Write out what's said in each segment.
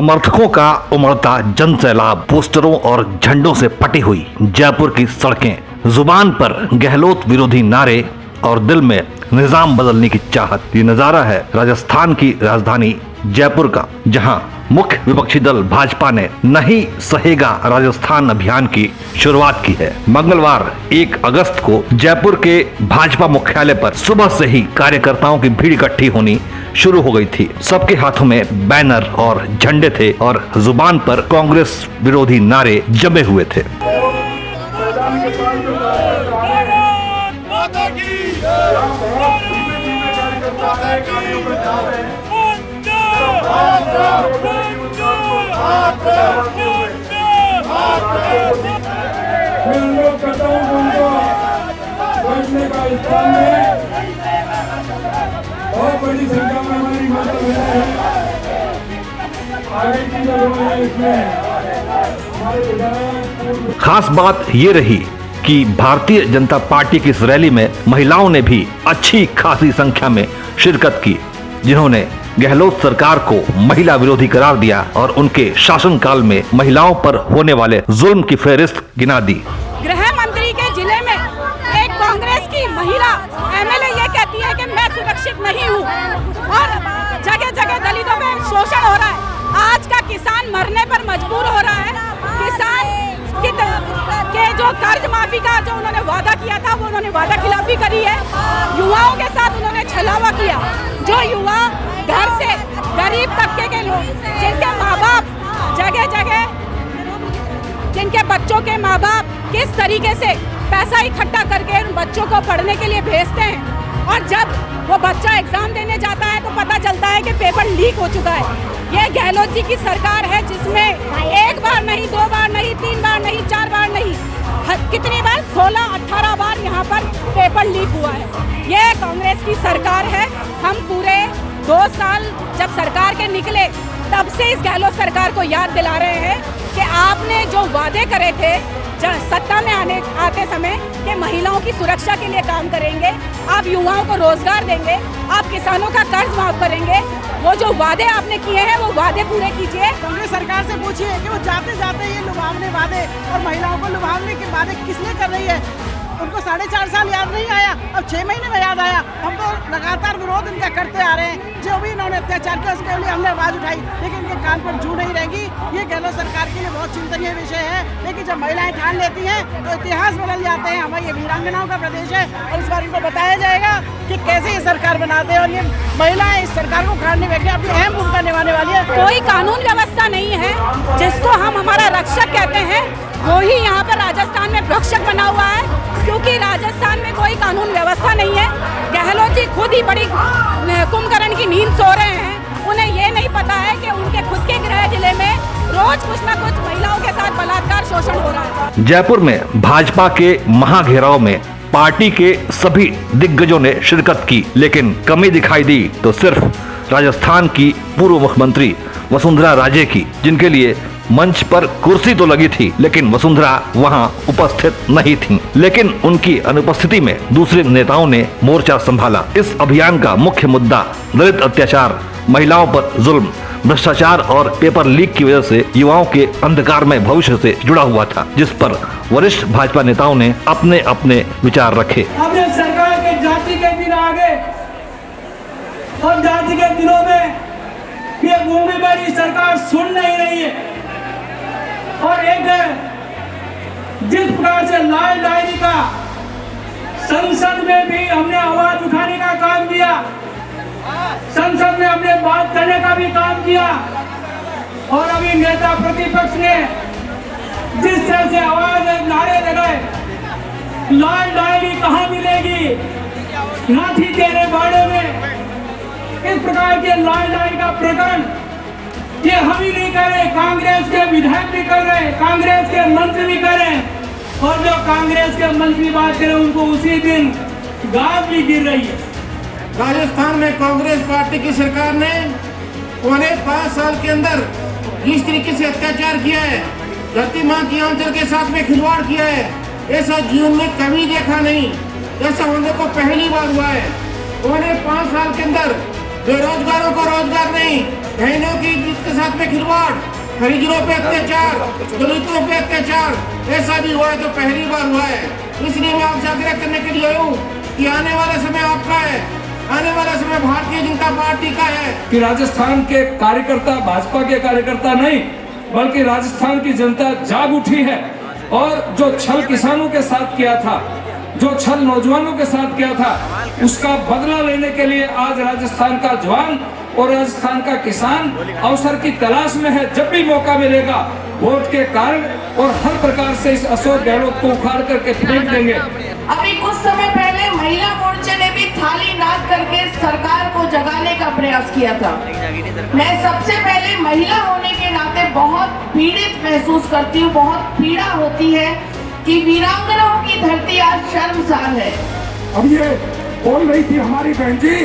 समर्थकों का उमड़ता जन सैलाब, पोस्टरों और झंडों से पटी हुई जयपुर की सड़कें, जुबान पर गहलोत विरोधी नारे और दिल में निजाम बदलने की चाहत। ये नजारा है राजस्थान की राजधानी जयपुर का, जहां मुख्य विपक्षी दल भाजपा ने नहीं सहेगा राजस्थान अभियान की शुरुआत की है। मंगलवार 1 अगस्त को जयपुर के भाजपा मुख्यालय पर सुबह से ही कार्यकर्ताओं की भीड़ इकट्ठी होनी शुरू हो गई थी। सबके हाथों में बैनर और झंडे थे और जुबान पर कांग्रेस विरोधी नारे जमे हुए थे। बहुत बड़ी संख्या में हमारी माता बहनें हैं। आगे की जो इसमें खास बात ये रही कि भारतीय जनता पार्टी की इस रैली में महिलाओं ने भी अच्छी खासी संख्या में शिरकत की, जिन्होंने गहलोत सरकार को महिला विरोधी करार दिया और उनके शासनकाल में महिलाओं पर होने वाले जुल्म की फहरिस्त गिना दी। गृह मंत्री के जिले में एक कांग्रेस की महिला एमएलए ये कहती है कि मैं सुरक्षित नहीं हूँ और जगह जगह दलितों पे शोषण हो रहा है। आज का किसान मरने पर मजबूर हो रहा है। किसान के जो कर्ज माफी का जो उन्होंने वादा किया था वो उन्होंने वादा खिलाफी करी है। युवाओं के साथ उन्होंने छलावा किया। जो युवा घर से गरीब तबके के लोग, जिनके माँ बाप जगह जगह, जिनके बच्चों के माँ बाप किस तरीके से पैसा इकट्ठा करके उन बच्चों को पढ़ने के लिए भेजते हैं, और जब वो बच्चा एग्जाम देने जाता है तो पता चलता है कि पेपर लीक हो चुका है। ये गहलोत जी की सरकार है जिसमें 1 बार नहीं, 2 बार नहीं, 3 बार नहीं, 4 बार नहीं, कितनी बार 16-18 बार यहाँ पर पेपर लीक हुआ है। ये कांग्रेस की सरकार है। हम पूरे 2 साल जब सरकार के निकले तब से इस गहलोत सरकार को याद दिला रहे हैं कि आपने जो वादे करे थे सत्ता में आते समय कि महिलाओं की सुरक्षा के लिए काम करेंगे, आप युवाओं को रोजगार देंगे, आप किसानों का कर्ज माफ करेंगे, वो जो वादे आपने किए हैं वो वादे पूरे कीजिए। कांग्रेस सरकार से पूछिए कि वो जाते जाते ये लुभावने वादे और महिलाओं को लुभावने के वादे किसने कर रही है। उनको 4.5 साल याद नहीं आया, अब 6 महीने में याद आया। हम तो लगातार विरोध इनका करते आ रहे हैं। जो भी इन्होंने अत्याचार किया उसके लिए हमने आवाज उठाई, लेकिन इनके कान पर जू नहीं रहेगी। ये गहलोत सरकार के लिए बहुत चिंतनीय विषय है। लेकिन जब महिलाएं ठान लेती हैं तो इतिहास बदल जाते हैं। हमारे ये वीरांगनाओं का प्रदेश है और इस बार इनको बताया जाएगा कि कैसे ये सरकार बनाते हैं और ये महिलाएं इस सरकार को उखाड़ने में अपनी अहम भूमिका निभाने वाली है। कोई कानून व्यवस्था नहीं है जिसको हम हमारा रक्षक कहते हैं, वो ही यहाँ पर राजस्थान में भक्षक बना हुआ है, क्योंकि राजस्थान में कोई कानून व्यवस्था नहीं है। गहलोत जी खुद ही बड़ी कुंभकर्ण की नींद सो रहे हैं। उन्हें ये नहीं पता है कि उनके खुद के गृह जिले में रोज कुछ न कुछ महिलाओं के साथ बलात्कार शोषण हो रहा है। जयपुर में भाजपा के महाघेराव में पार्टी के सभी दिग्गजों ने शिरकत की, लेकिन कमी दिखाई दी तो सिर्फ राजस्थान की पूर्व मुख्यमंत्री वसुंधरा राजे की, जिनके लिए मंच पर कुर्सी तो लगी थी लेकिन वसुंधरा वहां उपस्थित नहीं थीं। लेकिन उनकी अनुपस्थिति में दूसरे नेताओं ने मोर्चा संभाला। इस अभियान का मुख्य मुद्दा दलित अत्याचार, महिलाओं पर जुल्म, भ्रष्टाचार और पेपर लीक की वजह से युवाओं के अंधकारमय भविष्य से जुड़ा हुआ था, जिस पर वरिष्ठ भाजपा नेताओं ने अपने अपने विचार रखे। हमने सरकार के जाति के दिन आ गए और जाति के दिनों में ये गूंगी बहरी सरकार सुन नहीं रही है। और एक जिस प्रकार से लाल डायरी का संसद में भी हमने आवाज उठाने का काम किया, संसद में हमने बात करने का भी काम किया, और अभी नेता प्रतिपक्ष ने जिस तरह से आवाज नारे लगाए, लाल डायरी कहाँ मिलेगी, नाथी तेरे बाड़े में, इस प्रकार के लाल डायरी का प्रकरण ये हम ही नहीं कर रहे, कांग्रेस के विधायक भी कर रहे, कांग्रेस के मंत्री भी कर रहे, और जो कांग्रेस के मंत्री बात करें उनको उसी दिन गाज भी गिर रही है। राजस्थान में कांग्रेस पार्टी की सरकार ने पौने 5 साल के अंदर जिस तरीके से अत्याचार किया है, धरती मां की आंचल के साथ में खिलवाड़ किया है, ऐसा जीवन में कभी देखा नहीं। ऐसा होने को पहली बार हुआ है। पौने 5 साल के अंदर बेरोजगारों को रोजगार नहीं, बहनों की इज्जत के साथ में खिलवाड़, हरिजनों पे अत्याचार, दलितों पे अत्याचार, ऐसा भी हुआ है तो पहली बार हुआ है। इसलिए मैं आपसे आग्रह करने के लिए आया हूँ कि आने वाला समय आपका है, आने वाला समय भारतीय जनता पार्टी का है। कि राजस्थान के कार्यकर्ता भाजपा के कार्यकर्ता नहीं बल्कि राजस्थान की जनता जाग उठी है और जो छल किसानों के साथ किया था, जो छल नौजवानों के साथ किया था, उसका बदला लेने के लिए आज राजस्थान का जवान और राजस्थान का किसान अवसर की तलाश में है। जब भी मौका मिलेगा वोट के कारण और हर प्रकार से इस अशोक गहलोत को उखाड़ करके फेंक देंगे। अभी कुछ समय पहले महिला मोर्चे ने भी थाली नाद करके सरकार को जगाने का प्रयास किया था। मैं सबसे पहले महिला होने के नाते बहुत पीड़ित महसूस करती हूँ, बहुत पीड़ा होती है कि वीरांगनाओं की धरती आज शर्मसार है। अब ये बोल रही थी हमारी बहन जी,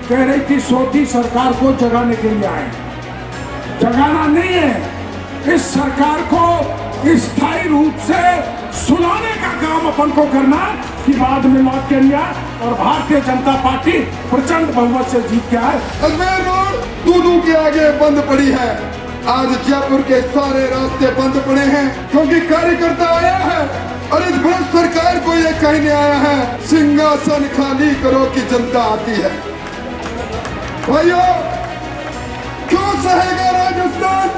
कह रही थी सोती सरकार को जगाने के लिए आए। जगाना नहीं है, इस सरकार को स्थायी रूप से सुलाने का काम अपन को करना कि बाद में लौट के लिया और भारतीय जनता पार्टी प्रचंड बहुमत से जीत के आए। अजमेर रोड दूदू के आगे बंद पड़ी है। आज जयपुर के सारे रास्ते बंद पड़े हैं क्योंकि कार्यकर्ता आया है और इस भ्रष्ट सरकार को ये कहने आया है सिंहासन खाली करो कि जनता आती है। भाइयों, क्यों सहेगा राजस्थान?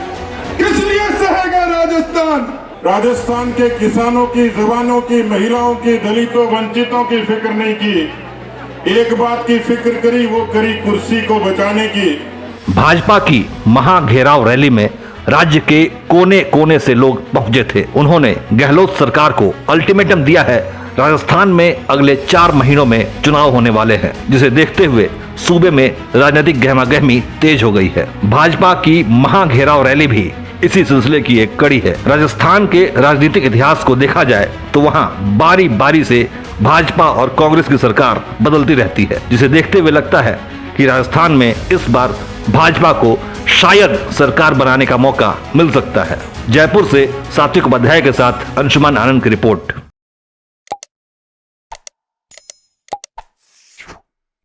किस लिए सहेगा राजस्थान? राजस्थान के किसानों की, जवानों की, महिलाओं की, दलितों, वंचितों की फिक्र नहीं की। एक बात की फिक्र करी, वो करी कुर्सी को बचाने की। भाजपा की महाघेराव रैली में राज्य के कोने कोने से लोग पहुंचे थे। उन्होंने गहलोत सरकार को अल्टीमेटम दिया है। राजस्थान में अगले 4 महीनों में चुनाव होने वाले हैं, जिसे देखते हुए सूबे में राजनीतिक गहमागहमी तेज हो गई है। भाजपा की महाघेराव रैली भी इसी सिलसिले की एक कड़ी है। राजस्थान के राजनीतिक इतिहास को देखा जाए तो वहां बारी बारी से भाजपा और कांग्रेस की सरकार बदलती रहती है, जिसे देखते हुए लगता है कि राजस्थान में इस बार भाजपा को शायद सरकार बनाने का मौका मिल सकता है। जयपुर से सात्विक उपाध्याय के साथ अंशुमान आनंद की रिपोर्ट।